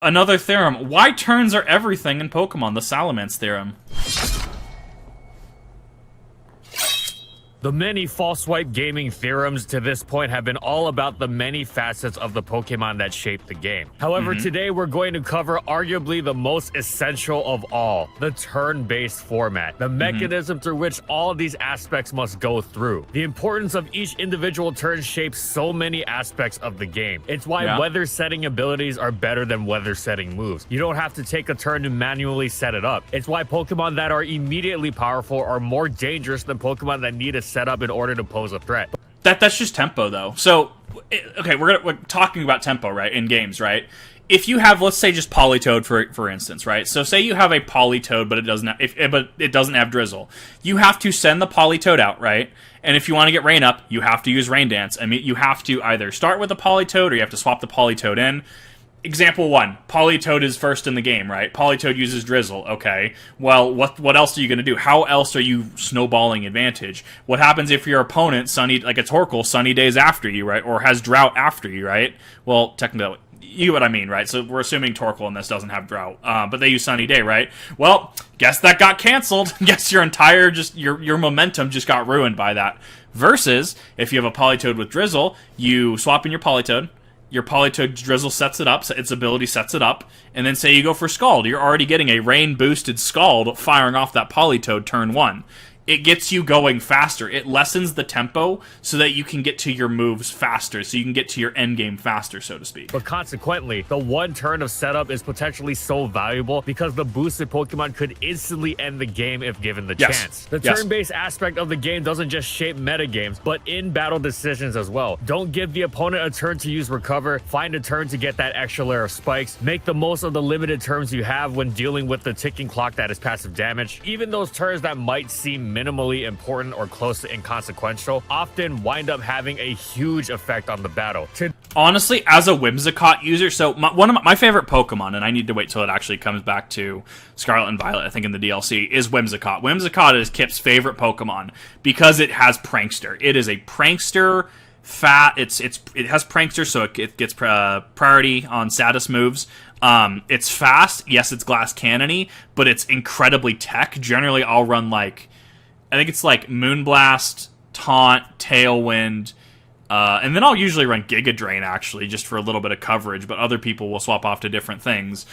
Another theorem. Why turns are everything in Pokemon? The Salamence Theorem. The many false swipe gaming theorems to this point have been all about the many facets of the Pokemon that shape the game. However, today we're going to cover arguably the most essential of all, the turn-based format, the mechanism through which all of these aspects must go through. The importance of each individual turn shapes so many aspects of the game. It's why weather setting abilities are better than weather setting moves. You don't have to take a turn to manually set it up. It's why Pokemon that are immediately powerful are more dangerous than Pokemon that need a setup in order to pose a threat. That's just tempo, though. So, okay, we're talking about tempo, right, in games, right? If you have, let's say, just Politoed, for instance, right? So, say you have a Politoed, but it doesn't have Drizzle. You have to send the Politoed out, right? And if you want to get Rain up, you have to use Rain Dance. I mean, you have to either start with the Politoed or you have to swap the Politoed in. Example 1, Politoed is first in the game, right? Politoed uses Drizzle, okay. Well, what else are you going to do? How else are you snowballing advantage? What happens if your opponent, like a Torkoal, Sunny Days after you, right? Or has Drought after you, right? Well, technically, you know what I mean, right? So we're assuming Torkoal in this doesn't have Drought, but they use Sunny Day, right? Well, guess that got canceled. Guess your entire, your momentum just got ruined by that. Versus, if you have a Politoed with Drizzle, you swap in your Politoed, your Politoed Drizzle sets it up, so its ability sets it up, and then say you go for Scald. You're already getting a rain-boosted Scald firing off that Politoed turn 1. It gets you going faster. It lessens the tempo so that you can get to your moves faster, so you can get to your end game faster, so to speak. But consequently, the one turn of setup is potentially so valuable because the boosted Pokemon could instantly end the game if given the chance. The turn-based aspect of the game doesn't just shape metagames, but in-battle decisions as well. Don't give the opponent a turn to use Recover, find a turn to get that extra layer of spikes, make the most of the limited turns you have when dealing with the ticking clock that is passive damage. Even those turns that might seem minimally important or close to inconsequential often wind up having a huge effect on the battle. Honestly, as a Whimsicott user, so one of my favorite Pokemon, and I need to wait till it actually comes back to Scarlet and Violet, I think in the DLC, is Whimsicott. Whimsicott is Kip's favorite Pokemon because it has Prankster. It is a Prankster it has Prankster, so it gets priority on status moves. It's fast. Yes, it's glass cannony, but it's incredibly tech. Generally, I'll run I think it's like Moonblast, Taunt, Tailwind, and then I'll usually run Giga Drain, actually, just for a little bit of coverage, but other people will swap off to different things.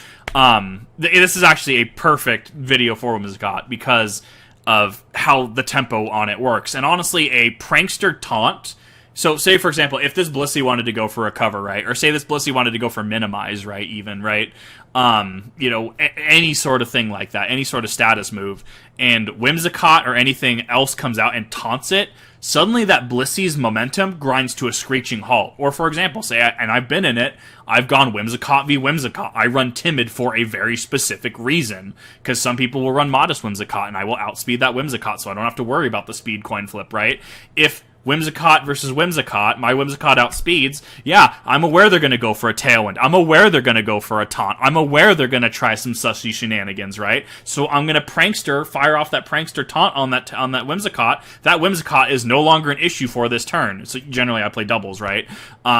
This is actually a perfect video for Whimsicott because of how the tempo on it works. And honestly, a Prankster Taunt... So, say, for example, if this Blissey wanted to go for Recover, right? Or say this Blissey wanted to go for Minimize, right? Even, right? Any sort of thing like that. Any sort of status move. And Whimsicott or anything else comes out and taunts it. Suddenly that Blissey's momentum grinds to a screeching halt. Or, for example, and I've been in it, I've gone Whimsicott v. Whimsicott. I run Timid for a very specific reason. Because some people will run Modest Whimsicott, and I will outspeed that Whimsicott, so I don't have to worry about the speed coin flip, right? If Whimsicott versus Whimsicott, my Whimsicott outspeeds, yeah, I'm aware they're going to go for a Tailwind. I'm aware they're going to go for a Taunt. I'm aware they're going to try some sussy shenanigans, right? So I'm going to Prankster, fire off that Prankster Taunt on that Whimsicott. That Whimsicott is no longer an issue for this turn. So generally I play doubles, right?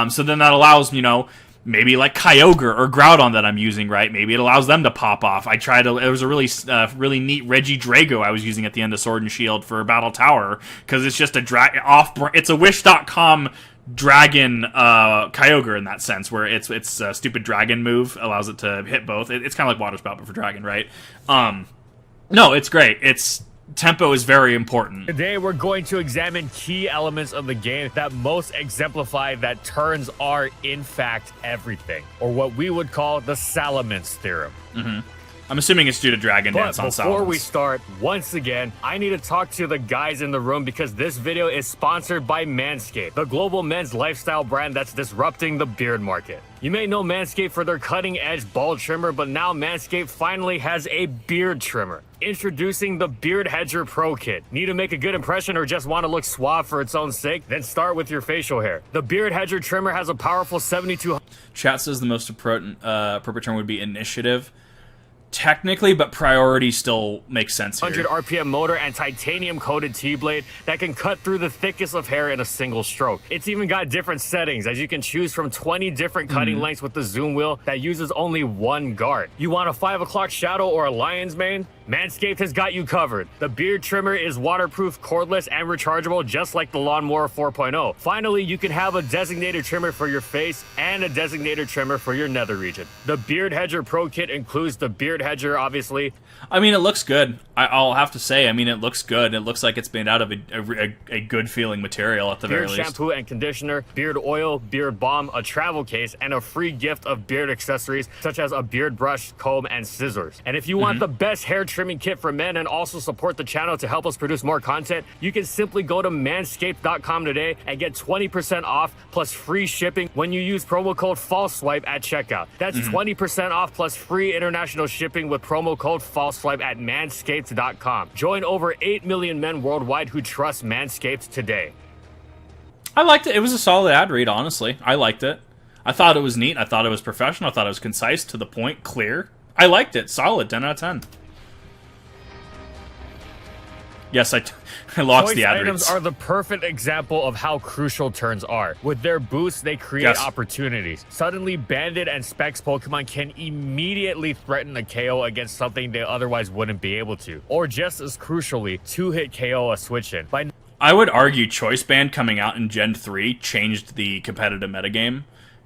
So then that allows, maybe like Kyogre or Groudon that I'm using, right? Maybe it allows them to pop off. It was a really neat Reggie Drago I was using at the end of Sword and Shield for Battle Tower, because it's just it's a Wish.com dragon Kyogre in that sense, where it's a stupid dragon move allows it to hit both. It's kind of like Water Spout, but for dragon, right? No, it's great. Tempo is very important. Today, we're going to examine key elements of the game that most exemplify that turns are, in fact, everything, or what we would call the Salamence Theorem. I'm assuming it's due to Dragon Dance on Salamence. Before we start, once again, I need to talk to the guys in the room because this video is sponsored by Manscaped, the global men's lifestyle brand that's disrupting the beard market. You may know Manscaped for their cutting-edge bald trimmer, but now Manscaped finally has a beard trimmer. Introducing the Beard Hedger Pro Kit. Need to make a good impression or just want to look suave for its own sake? Then start with your facial hair. The Beard Hedger trimmer has a powerful 72... Chat says the most appropriate term would be initiative. Technically, but priority still makes sense here. 100 RPM motor and titanium-coated T-blade that can cut through the thickest of hair in a single stroke. It's even got different settings, as you can choose from 20 different cutting lengths with the zoom wheel that uses only one guard. You want a 5 o'clock shadow or a lion's mane? Manscaped has got you covered. The beard trimmer is waterproof, cordless, and rechargeable, just like the Lawnmower 4.0. Finally, you can have a designated trimmer for your face and a designated trimmer for your nether region. The Beard Hedger Pro Kit includes the Beard Hedger, obviously. I mean, it looks good. I'll have to say, I mean, it looks good. It looks like it's made out of a good-feeling material at the very least. Beard shampoo and conditioner, beard oil, beard balm, a travel case, and a free gift of beard accessories, such as a beard brush, comb, and scissors. And if you want the best hair trimming kit for men and also support the channel to help us produce more content, you can simply go to manscaped.com today and get 20% off plus free shipping when you use promo code FALSESWIPE at checkout. That's 20% off plus free international shipping with promo code FALSESWIPE at manscaped.com. Join over 8 million men worldwide who trust Manscaped today. I liked it. It was a solid ad read, honestly. I liked it. I thought it was neat. I thought it was professional. I thought it was concise, to the point, clear. I liked it. Solid. 10 out of 10. Yes, I lost Choice the ad items reads. are the perfect example of how crucial turns are. With their boosts, they create opportunities. Suddenly, Bandit and Specs Pokemon can immediately threaten a KO against something they otherwise wouldn't be able to. Or just as crucially, 2-hit KO a switch-in. I would argue Choice Band coming out in Gen 3 changed the competitive metagame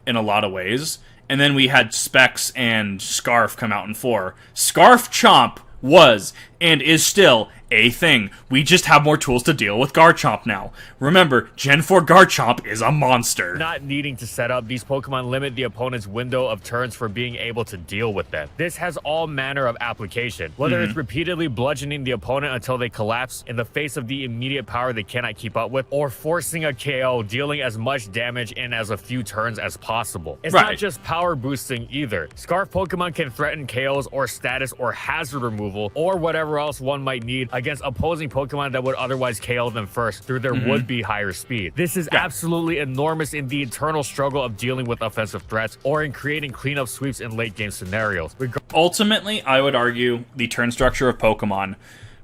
in a lot of ways. And then we had Specs and Scarf come out in 4. Scarf Chomp was and is still a thing. We just have more tools to deal with Garchomp now. Remember, Gen 4 Garchomp is a monster. Not needing to set up, these Pokemon limit the opponent's window of turns for being able to deal with them. This has all manner of application, whether it's repeatedly bludgeoning the opponent until they collapse in the face of the immediate power they cannot keep up with, or forcing a KO, dealing as much damage in as a few turns as possible. It's not just power boosting either. Scarf Pokemon can threaten KOs or status or hazard removal, or whatever else one might need against opposing Pokemon that would otherwise KO them first through their would-be higher speed. This is absolutely enormous in the internal struggle of dealing with offensive threats or in creating cleanup sweeps in late-game scenarios. Ultimately, I would argue the turn structure of Pokemon,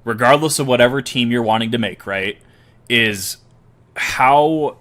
regardless of whatever team you're wanting to make, right, is how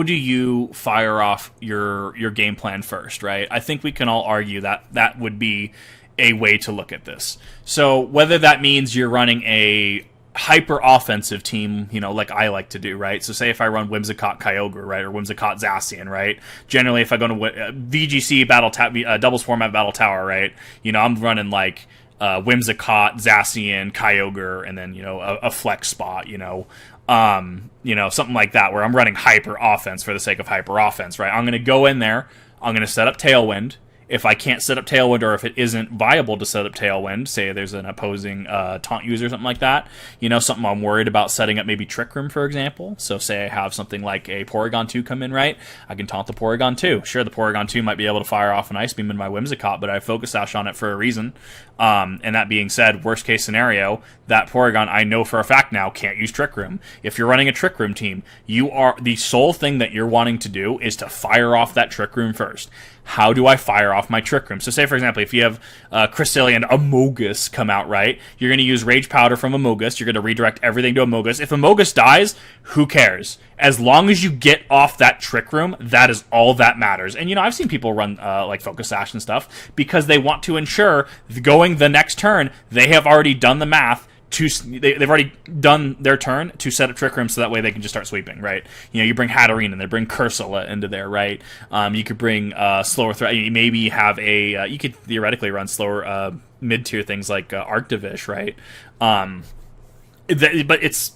do you fire off your game plan first, right? I think we can all argue that that would be a way to look at this. So whether that means you're running a hyper offensive team, you know, like I like to do, right? So say if I run Whimsicott Kyogre, right, or Whimsicott Zacian, right? Generally, if I go to VGC doubles format Battle Tower, right, you know, I'm running like Whimsicott, Zacian, Kyogre, and then, you know, a flex spot, you know, something like that, where I'm running hyper offense for the sake of hyper offense, right? I'm going to go in there, I'm going to set up Tailwind. If I can't set up Tailwind, or if it isn't viable to set up Tailwind, say there's an opposing taunt user or something like that, you know, something I'm worried about setting up, maybe Trick Room, for example. So say I have something like a Porygon 2 come in, right? I can taunt the Porygon 2. Sure, the Porygon 2 might be able to fire off an Ice Beam in my Whimsicott, but I Focus Sash on it for a reason. And that being said, worst case scenario, that Porygon, I know for a fact now, can't use Trick Room. If you're running a Trick Room team, the sole thing that you're wanting to do is to fire off that Trick Room first. How do I fire off my Trick Room? So say, for example, if you have Cresselia and Amogus come out, right, you're going to use Rage Powder from Amogus. You're going to redirect everything to Amogus. If Amogus dies, who cares? As long as you get off that Trick Room, that is all that matters. And, you know, I've seen people run, like, Focus Sash and stuff because they want to ensure going the next turn, they have already done the math they've already done their turn to set up Trick Room, so that way they can just start sweeping, right? You know, you bring Hatterene and they bring Cursula into there, right? You could bring slower threat. Maybe have you could theoretically run slower mid-tier things like Arctivish, right? But it's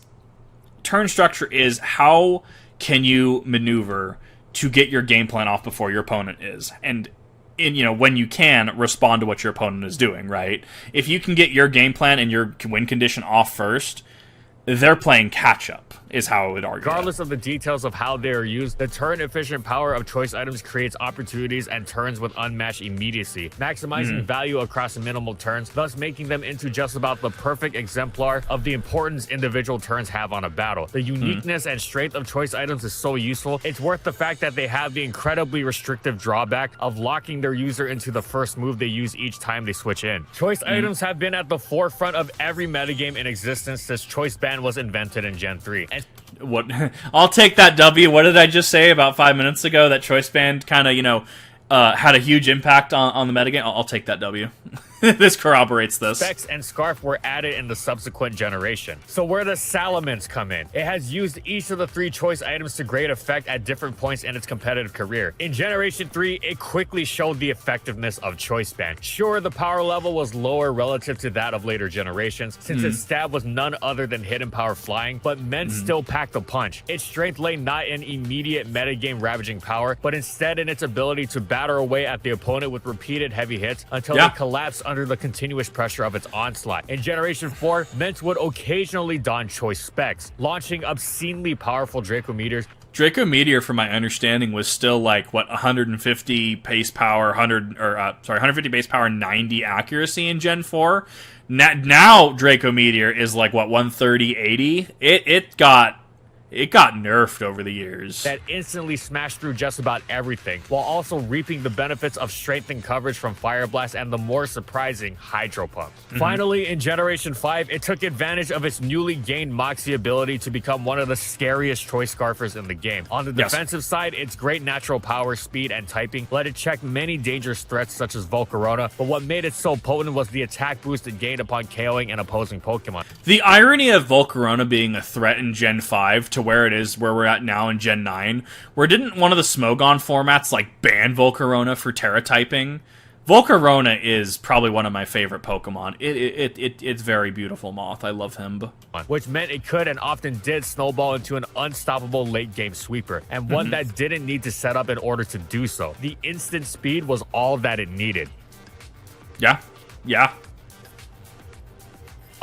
turn structure is how can you maneuver to get your game plan off before your opponent is, and when you can, respond to what your opponent is doing, right? If you can get your game plan and your win condition off first, they're playing catch-up. is how I would argue. Regardless of the details of how they are used, the turn-efficient power of choice items creates opportunities and turns with unmatched immediacy, maximizing value across minimal turns, thus making them into just about the perfect exemplar of the importance individual turns have on a battle. The uniqueness and strength of choice items is so useful, it's worth the fact that they have the incredibly restrictive drawback of locking their user into the first move they use each time they switch in. Choice items have been at the forefront of every metagame in existence since Choice Band was invented in Gen 3. And What? I'll take that W. What did I just say about 5 minutes ago? That Choice Band kind of, had a huge impact on the metagame. I'll take that W. This corroborates this. Specs and Scarf were added in the subsequent generation. So where does Salamence come in? It has used each of the 3 choice items to great effect at different points in its competitive career. In Generation 3, it quickly showed the effectiveness of Choice Band. Sure, the power level was lower relative to that of later generations, since its stab was none other than hidden power flying, but meant still packed a punch. Its strength lay not in immediate metagame ravaging power, but instead in its ability to batter away at the opponent with repeated heavy hits until they collapse under the continuous pressure of its onslaught. In Generation 4, Ment would occasionally don choice specs, launching obscenely powerful Draco Meteors. Draco Meteor, from my understanding, was still like, 150 pace power, 150 base power, 90 accuracy in Gen 4. Now Draco Meteor is like, 130, 80? It got nerfed over the years. That instantly smashed through just about everything, while also reaping the benefits of strength and coverage from Fire Blast and the more surprising Hydro Pump. Finally, in Generation 5, it took advantage of its newly gained Moxie ability to become one of the scariest choice scarfers in the game. On the defensive side, its great natural power, speed, and typing let it check many dangerous threats such as Volcarona, but what made it so potent was the attack boost it gained upon KOing an opposing Pokemon. The irony of Volcarona being a threat in Gen 5 to where it is, where we're at now in Gen 9, where didn't one of the Smogon formats ban Volcarona for Terra typing? Volcarona is probably one of my favorite Pokemon. It's very beautiful moth. I love him. Which meant it could and often did snowball into an unstoppable late game sweeper, and one that didn't need to set up in order to do so. The instant speed was all that it needed. Yeah.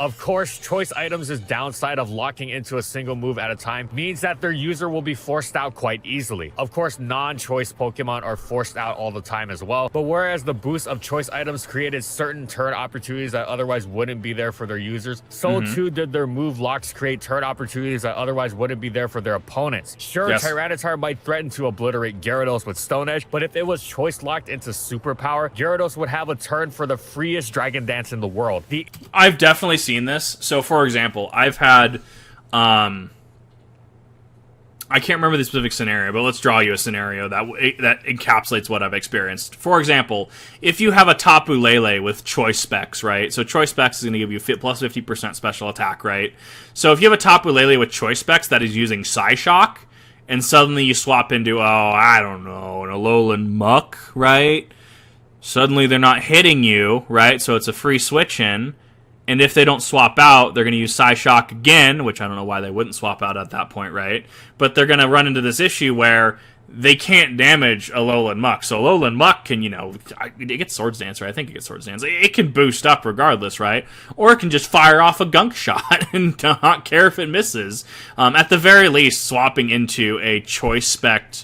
Of course, choice items' downside of locking into a single move at a time means that their user will be forced out quite easily. Of course, non-choice Pokemon are forced out all the time as well, but whereas the boost of choice items created certain turn opportunities that otherwise wouldn't be there for their users, so too did their move locks create turn opportunities that otherwise wouldn't be there for their opponents. Sure, Tyranitar might threaten to obliterate Gyarados with Stone Edge, but if it was choice locked into superpower, Gyarados would have a turn for the freest Dragon Dance in the world. I've definitely seen this. So, for example, I've had, I can't remember the specific scenario, but let's draw you a scenario that encapsulates what I've experienced. For example, if you have a Tapu Lele with choice specs, right? So choice specs is going to give you plus 50% special attack, right? So if you have a Tapu Lele with choice specs that is using Psyshock, and suddenly you swap into, an Alolan Muck, right? Suddenly they're not hitting you, right? So it's a free switch in. And if they don't swap out, they're going to use Psyshock again, which I don't know why they wouldn't swap out at that point, right? But they're going to run into this issue where they can't damage Alolan Muck. So Alolan Muck can, it gets Swords Dance, right? I think it gets Swords Dance. It can boost up regardless, right? Or it can just fire off a Gunk Shot and not care if it misses. At the very least, swapping into a choice spec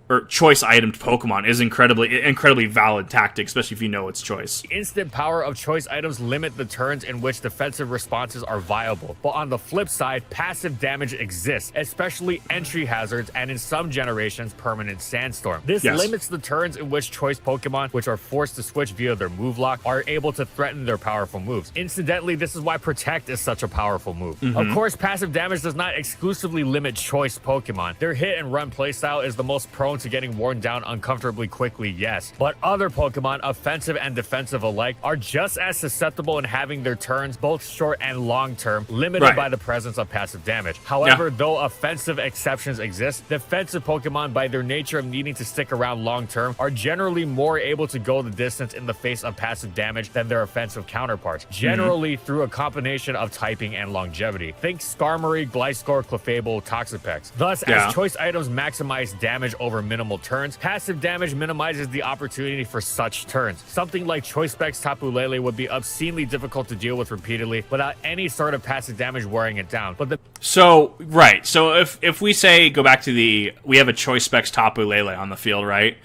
or choice itemed Pokemon is incredibly valid tactic, especially if you know its choice. Instant power of choice items limit the turns in which defensive responses are viable, but on the flip side, passive damage exists, especially entry hazards and in some generations, permanent sandstorm. This limits the turns in which choice Pokemon, which are forced to switch via their move lock, are able to threaten their powerful moves. Incidentally, this is why Protect is such a powerful move. Of course, passive damage does not exclusively limit choice Pokemon. Their hit and run playstyle is the most prone to getting worn down uncomfortably quickly, yes. But other Pokemon, offensive and defensive alike, are just as susceptible in having their turns, both short and long term, limited by the presence of passive damage. However, though offensive exceptions exist, defensive Pokemon, by their nature of needing to stick around long term, are generally more able to go the distance in the face of passive damage than their offensive counterparts, generally through a combination of typing and longevity. Think Skarmory, Gliscor, Clefable, Toxapex. Thus, as choice items maximize damage over or minimal turns, passive damage minimizes the opportunity for such turns. Something like Choice Specs Tapu Lele would be obscenely difficult to deal with repeatedly without any sort of passive damage wearing it down. But So if we say, go back to we have a Choice Specs Tapu Lele on the field, right?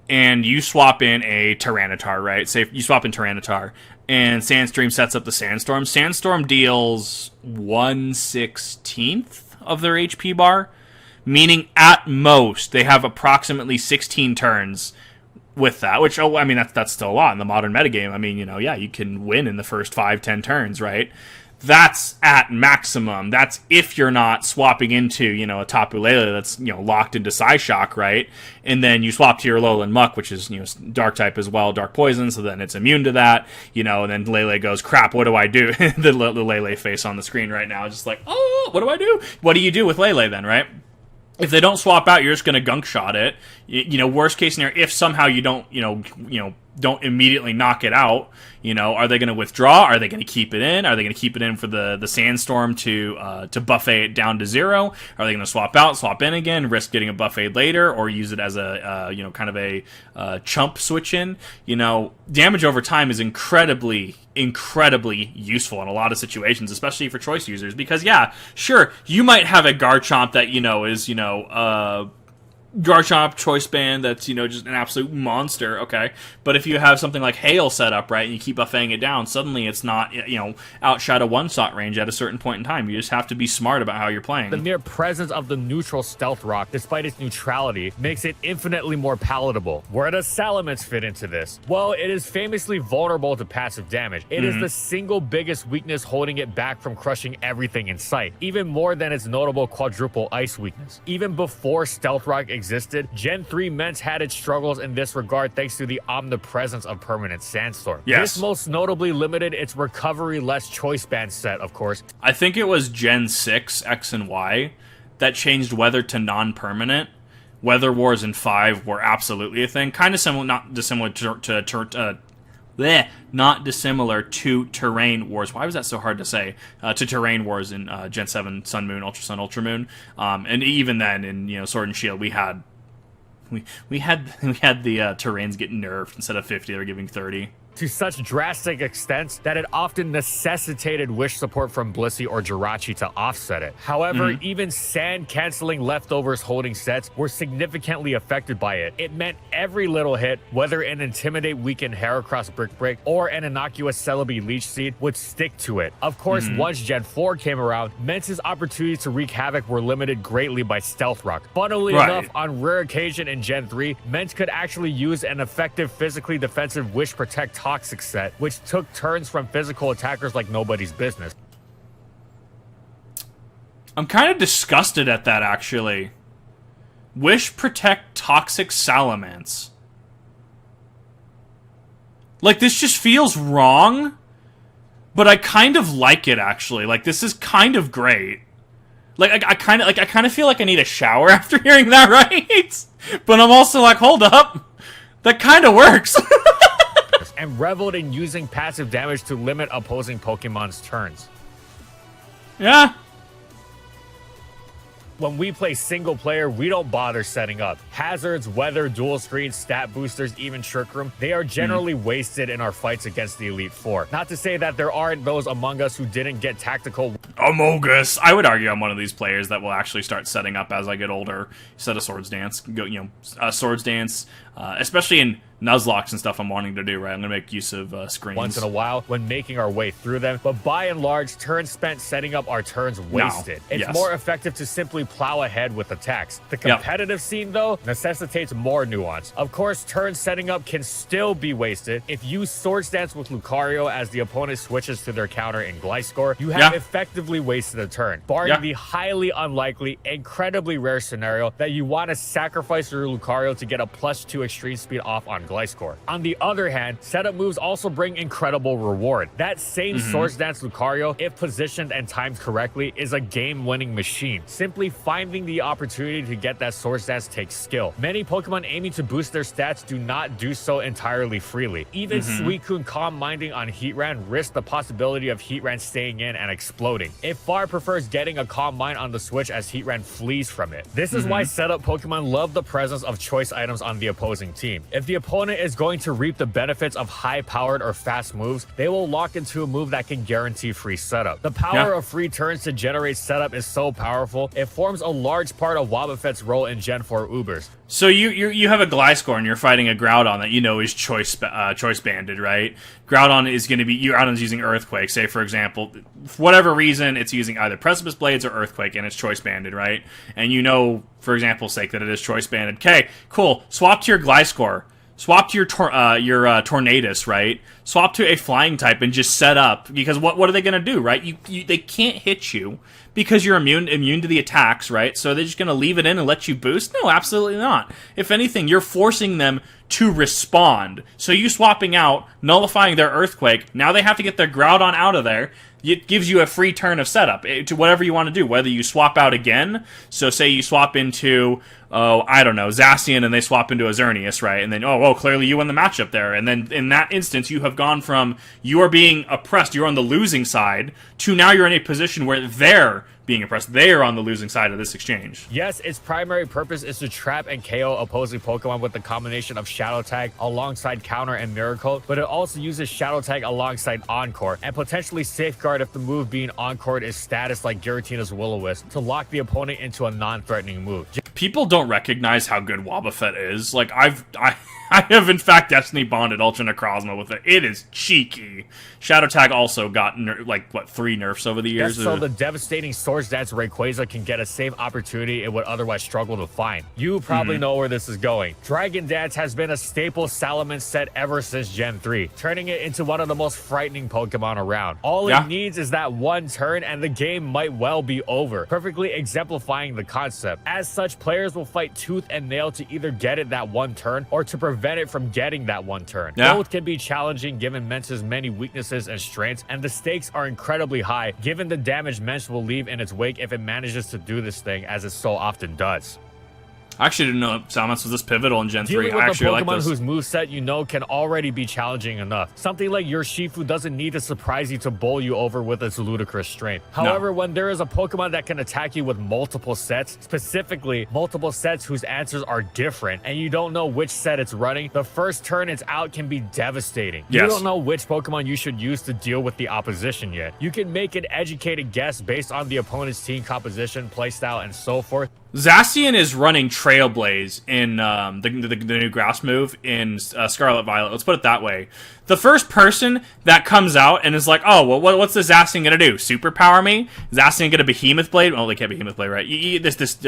And you swap in a Tyranitar, right? Say you swap in Tyranitar, and Sandstorm sets up the Sandstorm. Sandstorm deals 1/16 of their HP bar, meaning at most they have approximately 16 turns with that, which, I mean, that's still a lot in the modern metagame. I mean, you can win in the first 5-10 turns, right? That's at maximum. That's if you're not swapping into, a Tapu Lele that's, locked into Psyshock, right? And then you swap to your Alolan Muck, which is, Dark type as well, Dark Poison, so then it's immune to that, and then Lele goes, crap, what do I do? the Lele face on the screen right now is just like, oh, what do I do? What do you do with Lele then, right? If they don't swap out, you're just going to gunk shot it. Worst case scenario, if somehow you don't, don't immediately knock it out, are they going to withdraw? Are they going to keep it in? Are they going to keep it in for the Sandstorm to buffet it down to 0? Are they going to swap out, swap in again, risk getting a buffet later, or use it as a kind of a chump switch in? Damage over time is incredibly useful in a lot of situations, especially for choice users, because sure, you might have a Garchomp that is Garchomp Choice Band that's, just an absolute monster, okay? But if you have something like Hail set up, right, and you keep buffeting it down, suddenly it's not, outside of one-shot range at a certain point in time. You just have to be smart about how you're playing. The mere presence of the neutral Stealth Rock, despite its neutrality, makes it infinitely more palatable. Where does Salamence fit into this? Well, it is famously vulnerable to passive damage. It is the single biggest weakness holding it back from crushing everything in sight, even more than its notable quadruple ice weakness. Even before Stealth Rock existed, Gen 3 Ments had its struggles in this regard thanks to the omnipresence of Permanent Sandstorm. Yes. This most notably limited its recovery-less choice band set, of course. I think it was Gen 6, X and Y, that changed weather to non-permanent. Weather Wars in 5 were absolutely a thing. Kind of similar, not dissimilar to Terrain Wars. Why was that so hard to say? To Terrain Wars in Gen 7, Sun Moon, Ultra Sun, Ultra Moon, and even then in Sword and Shield we had the terrains get nerfed. Instead of 50, they were giving 30. To such drastic extents that it often necessitated wish support from Blissey or Jirachi to offset it. However, even sand-canceling leftovers holding sets were significantly affected by it. It meant every little hit, whether an Intimidate weakened Heracross Brick Break or an innocuous Celebi Leech Seed, would stick to it. Of course, once Gen 4 came around, Ments' opportunities to wreak havoc were limited greatly by Stealth Rock. Funnily enough, on rare occasion in Gen 3, Ments could actually use an effective physically defensive Wish Protect Toxic set, which took turns from physical attackers like nobody's business. I'm kind of disgusted at that, actually. Wish Protect Toxic Salamence. Like, this just feels wrong, but I kind of like it, actually. Like, this is kind of great. Like, I kind of feel like I need a shower after hearing that, right? But I'm also like, hold up. That kind of works. And reveled in using passive damage to limit opposing Pokemon's turns. Yeah. When we play single player, we don't bother setting up. Hazards, weather, dual screens, stat boosters, even Trick Room, they are generally wasted in our fights against the Elite Four. Not to say that there aren't those among us who didn't get tactical. Among Us. I would argue I'm one of these players that will actually start setting up as I get older. Set a Swords Dance, Swords Dance, especially in Nuzlocke and stuff I'm wanting to do, right? I'm going to make use of screens. Once in a while when making our way through them, but by and large, turns spent setting up our turns wasted. It's more effective to simply plow ahead with attacks. The competitive scene, though, necessitates more nuance. Of course, turn setting up can still be wasted. If you Swords Dance with Lucario as the opponent switches to their counter in Gliscor, you have effectively wasted a turn. Barring the highly unlikely, incredibly rare scenario that you want to sacrifice your Lucario to get a +2 extreme speed off on Gliscor. On the other hand, setup moves also bring incredible reward. That same Swords Dance Lucario, if positioned and timed correctly, is a game-winning machine. Simply finding the opportunity to get that Swords Dance takes skill. Many Pokemon aiming to boost their stats do not do so entirely freely. Even Suicune Calm Minding on Heatran risks the possibility of Heatran staying in and exploding. It far prefers getting a Calm Mind on the switch as Heatran flees from it. This is why setup Pokemon love the presence of choice items on the opposing team. If the opponent is going to reap the benefits of high-powered or fast moves, they will lock into a move that can guarantee free setup. The power of free turns to generate setup is so powerful, it forms a large part of Wobbuffet's role in Gen 4 Ubers. So you have a Gliscor and you're fighting a Groudon that you know is choice banded, right? Groudon is going to be Groudon's using Earthquake. Say for example, for whatever reason, it's using either Precipice Blades or Earthquake, and it's choice banded, right? And you know, for example's sake, that it is choice banded. Okay, cool. Swap to your Gliscor. Swap to your Tornadus, right? Swap to a flying type and just set up, because what are they going to do, right? They can't hit you because you're immune to the attacks, right? So they're just going to leave it in and let you boost? No, absolutely not. If anything, you're forcing them to respond. So you swapping out, nullifying their Earthquake, now they have to get their Groudon out of there. It gives you a free turn of setup to whatever you want to do, whether you swap out again. So say you swap into, I don't know, Zacian, and they swap into a Xerneas, right? And then, clearly you win the matchup there. And then in that instance, you have gone from you are being oppressed, you're on the losing side, to now you're in a position where they're being oppressed. They are on the losing side of this exchange. Yes, its primary purpose is to trap and KO opposing Pokemon with the combination of Shadow Tag alongside Counter and Miracle, but it also uses Shadow Tag alongside Encore, and potentially Safeguard if the move being Encored is status like Giratina's Will-O-Wisp, to lock the opponent into a non-threatening move. People don't recognize how good Wobbuffet is. Like, I have in fact Destiny bonded Ultra Necrozma with it. It is cheeky. Shadow Tag also got 3 nerfs over the years. Yes, so the devastating Swords Dance Rayquaza can get a safe opportunity it would otherwise struggle to find. You probably know where this is going. Dragon Dance has been a staple Salamence set ever since Gen 3, turning it into one of the most frightening Pokemon around. All it needs is that one turn and the game might well be over, perfectly exemplifying the concept. As such, players will fight tooth and nail to either get it that one turn or to prevent it from getting that one turn. Both can be challenging given Mence's many weaknesses and strengths, and the stakes are incredibly high given the damage Mence will leave in its wake if it manages to do this thing, as it so often does. I actually didn't know Salamence was this pivotal in Gen 3. Dealing with I actually like a Pokemon this. whose moveset you know can already be challenging enough. Something like your Shifu doesn't need to surprise you to bowl you over with its ludicrous strength. However, when there is a Pokemon that can attack you with multiple sets, specifically multiple sets whose answers are different, and you don't know which set it's running, the first turn it's out can be devastating. You don't know which Pokemon you should use to deal with the opposition yet. You can make an educated guess based on the opponent's team composition, playstyle, and so forth. Zacian is running Trailblaze in the new grass move in Scarlet Violet. Let's put it that way. The first person that comes out and is like, oh, well, what's the Zacian going to do? Superpower me? Zacian get a Behemoth Blade? Well, they can't Behemoth Blade, right? This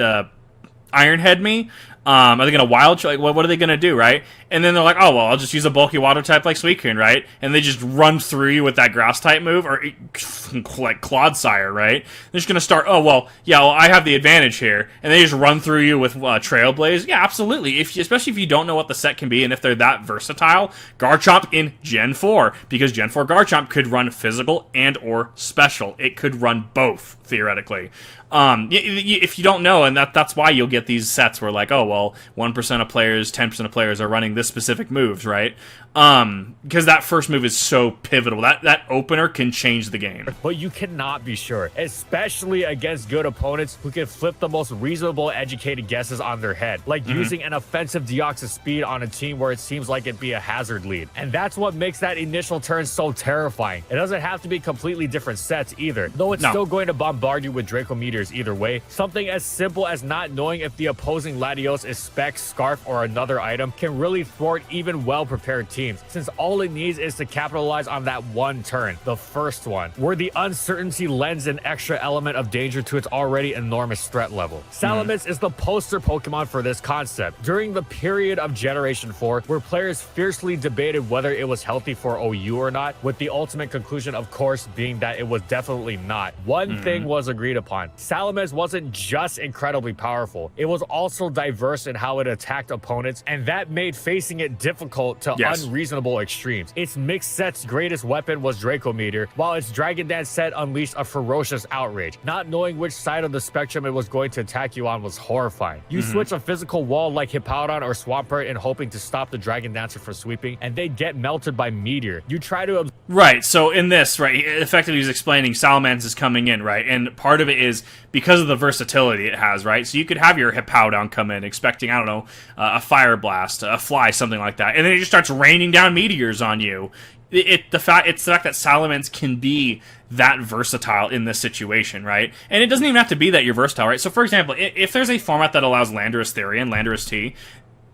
Iron Head me? Are they going to Wild Charge? What are they going to do, right? And then they're like, oh, well, I'll just use a bulky water type like Suicune, right? And they just run through you with that grass type move, or like Clodsire, right? They're just going to start, I have the advantage here. And they just run through you with Trailblaze. Yeah, absolutely. Especially if you don't know what the set can be, and if they're that versatile, Garchomp in Gen 4, because Gen 4 Garchomp could run physical and or special. It could run both, theoretically. If you don't know, and that's why you'll get these sets where 1% of players, 10% of players are running this specific moves, right? Because that first move is so pivotal. That opener can change the game. But you cannot be sure, especially against good opponents who can flip the most reasonable, educated guesses on their head, like using an offensive Deoxys speed on a team where it seems like it'd be a hazard lead. And that's what makes that initial turn so terrifying. It doesn't have to be completely different sets either, though it's still going to bombard you with Draco Meteors either way. Something as simple as not knowing if the opposing Latios is Spec, Scarf, or another item can really thwart even well-prepared teams. teams, since all it needs is to capitalize on that one turn, the first one, where the uncertainty lends an extra element of danger to its already enormous threat level. Salamence is the poster Pokemon for this concept. During the period of Generation 4, where players fiercely debated whether it was healthy for OU or not, with the ultimate conclusion, of course, being that it was definitely not. One thing was agreed upon. Salamence wasn't just incredibly powerful, it was also diverse in how it attacked opponents, and that made facing it difficult to unreasonable extremes. Its mixed set's greatest weapon was Draco Meteor, while its Dragon Dance set unleashed a ferocious outrage. Not knowing which side of the spectrum it was going to attack you on was horrifying. You switch a physical wall like Hippowdon or Swampert in hoping to stop the Dragon Dancer from sweeping, and they get melted by Meteor. You try to... Right, so in this, right, effectively he's explaining Salamence is coming in, right, and part of it is because of the versatility it has, right, so you could have your Hippowdon come in expecting, I don't know, a Fire Blast, a Fly, something like that, and then it just starts raining down meteors on you. It's the fact that Salamence can be that versatile in this situation, right? And it doesn't even have to be that you're versatile, right? So, for example, if there's a format that allows Landorus Theory and Landorus T,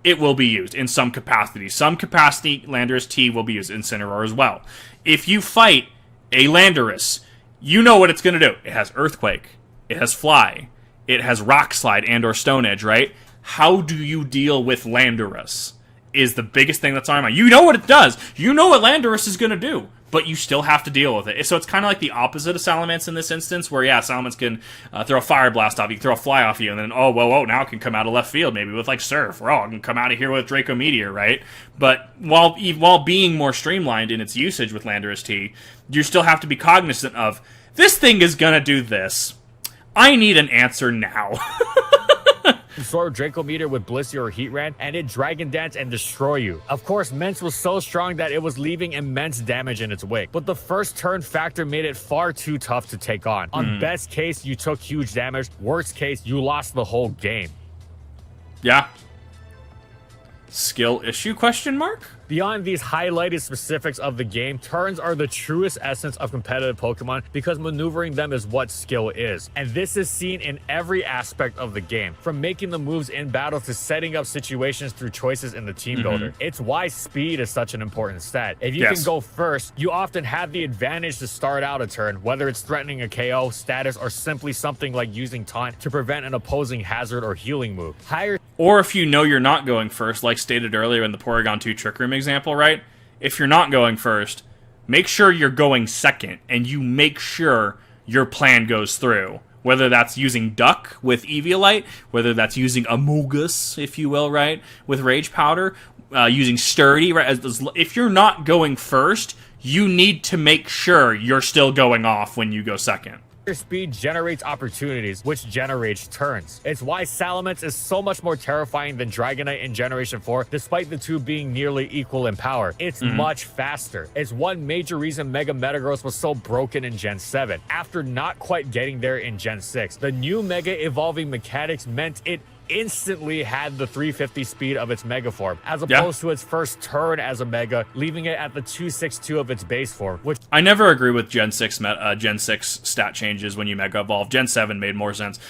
it will be used in some capacity. Some capacity, Landorus T will be used in Incineroar as well. If you fight a Landorus, you know what it's going to do. It has Earthquake. It has Fly. It has Rock Slide and or Stone Edge, right? How do you deal with Landorus? Is the biggest thing that's on my mind. You know what it does. You know what Landorus is going to do, but you still have to deal with it. So it's kind of like the opposite of Salamence in this instance, where, yeah, Salamence can throw a Fire Blast off you, throw a Fly off you, and then, now it can come out of left field, maybe with, like, Surf, or, it can come out of here with Draco Meteor, right? But while being more streamlined in its usage with Landorus T, you still have to be cognizant of, this thing is going to do this. I need an answer now. Absorb Draco Meteor with Blissey or Heatran, and it Dragon Dance and destroy you. Of course, Mence was so strong that it was leaving immense damage in its wake, but the first turn factor made it far too tough to take on. On best case, you took huge damage. Worst case, you lost the whole game. Yeah. Skill issue, question mark? Beyond these highlighted specifics of the game, turns are the truest essence of competitive Pokemon because maneuvering them is what skill is. And this is seen in every aspect of the game, from making the moves in battle to setting up situations through choices in the team builder. It's why speed is such an important stat. If you can go first, you often have the advantage to start out a turn, whether it's threatening a KO, status, or simply something like using taunt to prevent an opposing hazard or healing move. Or if you know you're not going first, like stated earlier in the Porygon 2 Trick Room example, right? If you're not going first, make sure you're going second, and you make sure your plan goes through. Whether that's using Duck with Eviolite, whether that's using Amogus, if you will, right, with Rage Powder, using Sturdy, right? If you're not going first, you need to make sure you're still going off when you go second. Speed generates opportunities, which generates turns. It's why Salamence is so much more terrifying than Dragonite in Generation 4, despite the two being nearly equal in power. It's much faster. It's one major reason Mega Metagross was so broken in Gen 7. After not quite getting there in Gen 6, the new Mega evolving mechanics meant it instantly had the 350 speed of its Mega form, as opposed to its first turn as a Mega, leaving it at the 262 of its base form, which... I never agree with Gen 6 stat changes when you Mega Evolve. Gen 7 made more sense.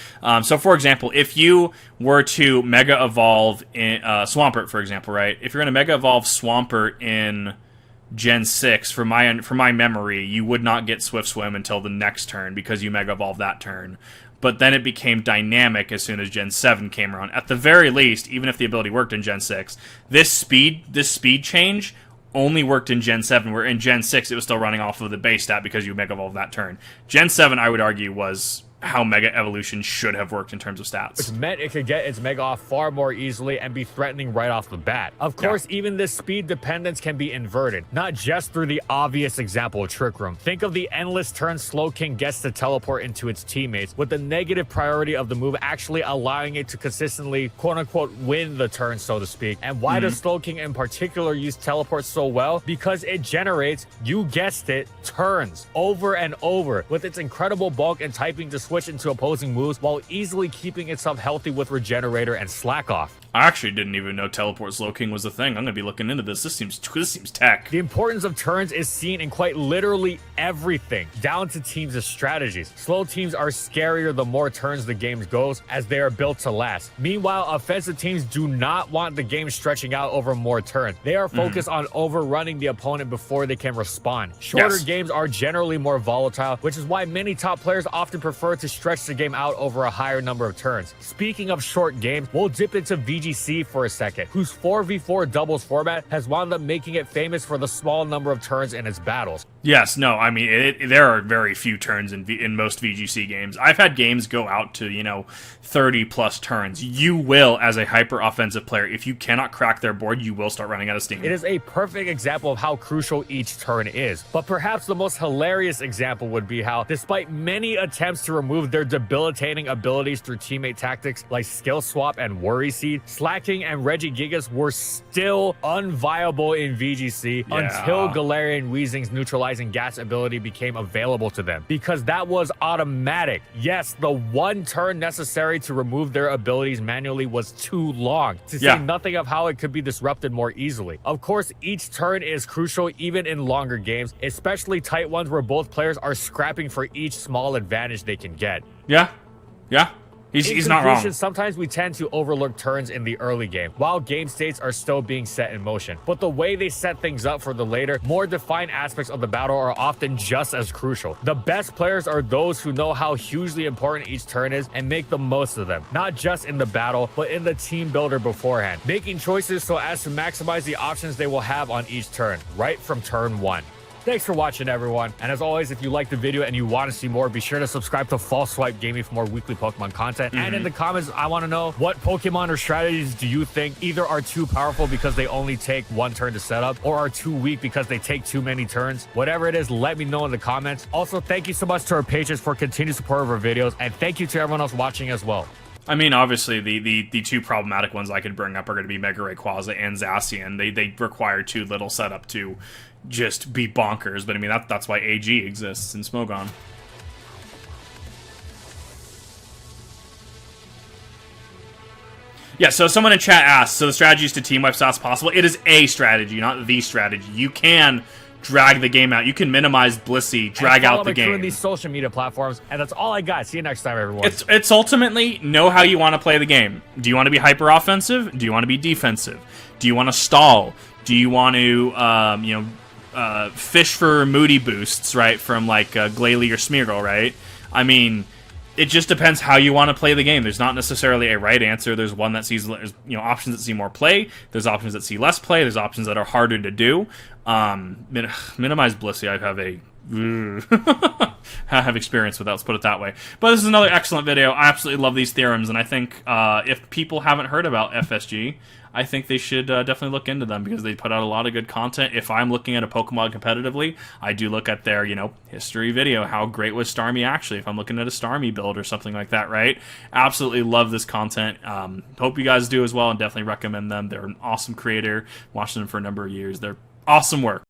So, for example, if you were to Mega Evolve in Swampert, for example, right? If you're going to Mega Evolve Swampert in Gen 6, from my memory, you would not get Swift Swim until the next turn because you Mega Evolve that turn. But then it became dynamic as soon as Gen 7 came around. At the very least, even if the ability worked in Gen 6, this speed change only worked in Gen 7, where in Gen 6 it was still running off of the base stat because you Mega Evolved that turn. Gen 7, I would argue, was how Mega Evolution should have worked in terms of stats. Which meant it could get its Mega off far more easily and be threatening right off the bat. Of course, even this speed dependence can be inverted, not just through the obvious example of Trick Room. Think of the endless turns Slowking gets to teleport into its teammates, with the negative priority of the move actually allowing it to consistently, quote-unquote, win the turn, so to speak. And why does Slowking in particular use teleport so well? Because it generates, you guessed it, turns over and over, with its incredible bulk and typing to switch into opposing moves while easily keeping itself healthy with Regenerator and Slack Off. I actually didn't even know teleport slow king was a thing. I'm gonna be looking into this. This seems tech. The importance of turns is seen in quite literally everything, down to teams' strategies. Slow teams are scarier the more turns the game goes, as they are built to last. Meanwhile, offensive teams do not want the game stretching out over more turns. They are focused on overrunning the opponent before they can respond. Shorter games are generally more volatile, which is why many top players often prefer to stretch the game out over a higher number of turns. Speaking of short games, we'll dip into VGC for a second, whose 4v4 doubles format has wound up making it famous for the small number of turns in its battles. Yes, no, I mean, there are very few turns in most VGC games. I've had games go out to, 30 plus turns. You will, as a hyper offensive player, if you cannot crack their board, you will start running out of steam. It is a perfect example of how crucial each turn is. But perhaps the most hilarious example would be how, despite many attempts to remove their debilitating abilities through teammate tactics like skill swap and worry seed, Slacking and Regigigas were still unviable in VGC until Galarian Weezing's neutralizing gas ability became available to them, because that was automatic. Yes, the one turn necessary to remove their abilities manually was too long, to say nothing of how it could be disrupted more easily. Of course, each turn is crucial even in longer games, especially tight ones where both players are scrapping for each small advantage they can get. Yeah. He's not wrong. Sometimes we tend to overlook turns in the early game, while game states are still being set in motion. But the way they set things up for the later, more defined aspects of the battle are often just as crucial. The best players are those who know how hugely important each turn is and make the most of them, not just in the battle, but in the team builder beforehand, making choices so as to maximize the options they will have on each turn, right from turn one. Thanks for watching, everyone. And as always, if you liked the video and you want to see more, be sure to subscribe to False Swipe Gaming for more weekly Pokemon content. And in the comments, I want to know, what Pokemon or strategies do you think either are too powerful because they only take one turn to set up, or are too weak because they take too many turns? Whatever it is, let me know in the comments. Also, thank you so much to our patrons for continued support of our videos, and thank you to everyone else watching as well. I mean, obviously, the two problematic ones I could bring up are going to be Mega Rayquaza and Zacian. They require too little setup to just be bonkers, but I mean, that's why AG exists in Smogon. Yeah, so someone in chat asked, so the strategy is to team wipe as fast as possible. It is a strategy, not the strategy. You can drag the game out. You can minimize Blissey, drag out the game. In these social media platforms, and that's all I got. See you next time, everyone. It's ultimately know how you want to play the game. Do you want to be hyper offensive? Do you want to be defensive? Do you want to stall? Do you want to fish for moody boosts, right, from like Glalie or Smeargle, right? I mean, it just depends how you want to play the game. There's not necessarily a right answer. There's one that sees, options that see more play. There's options that see less play. There's options that are harder to do. Minimize Blissey. I have experience with that, let's put it that way. But this is another excellent video. I absolutely love these theorems, and I think if people haven't heard about FSG, I think they should definitely look into them, because they put out a lot of good content. If I'm looking at a Pokemon competitively, I do look at their, history video. How great was Starmie actually? If I'm looking at a Starmie build or something like that, right? Absolutely love this content. Hope you guys do as well, and definitely recommend them. They're an awesome creator. Watched them for a number of years. They're awesome work.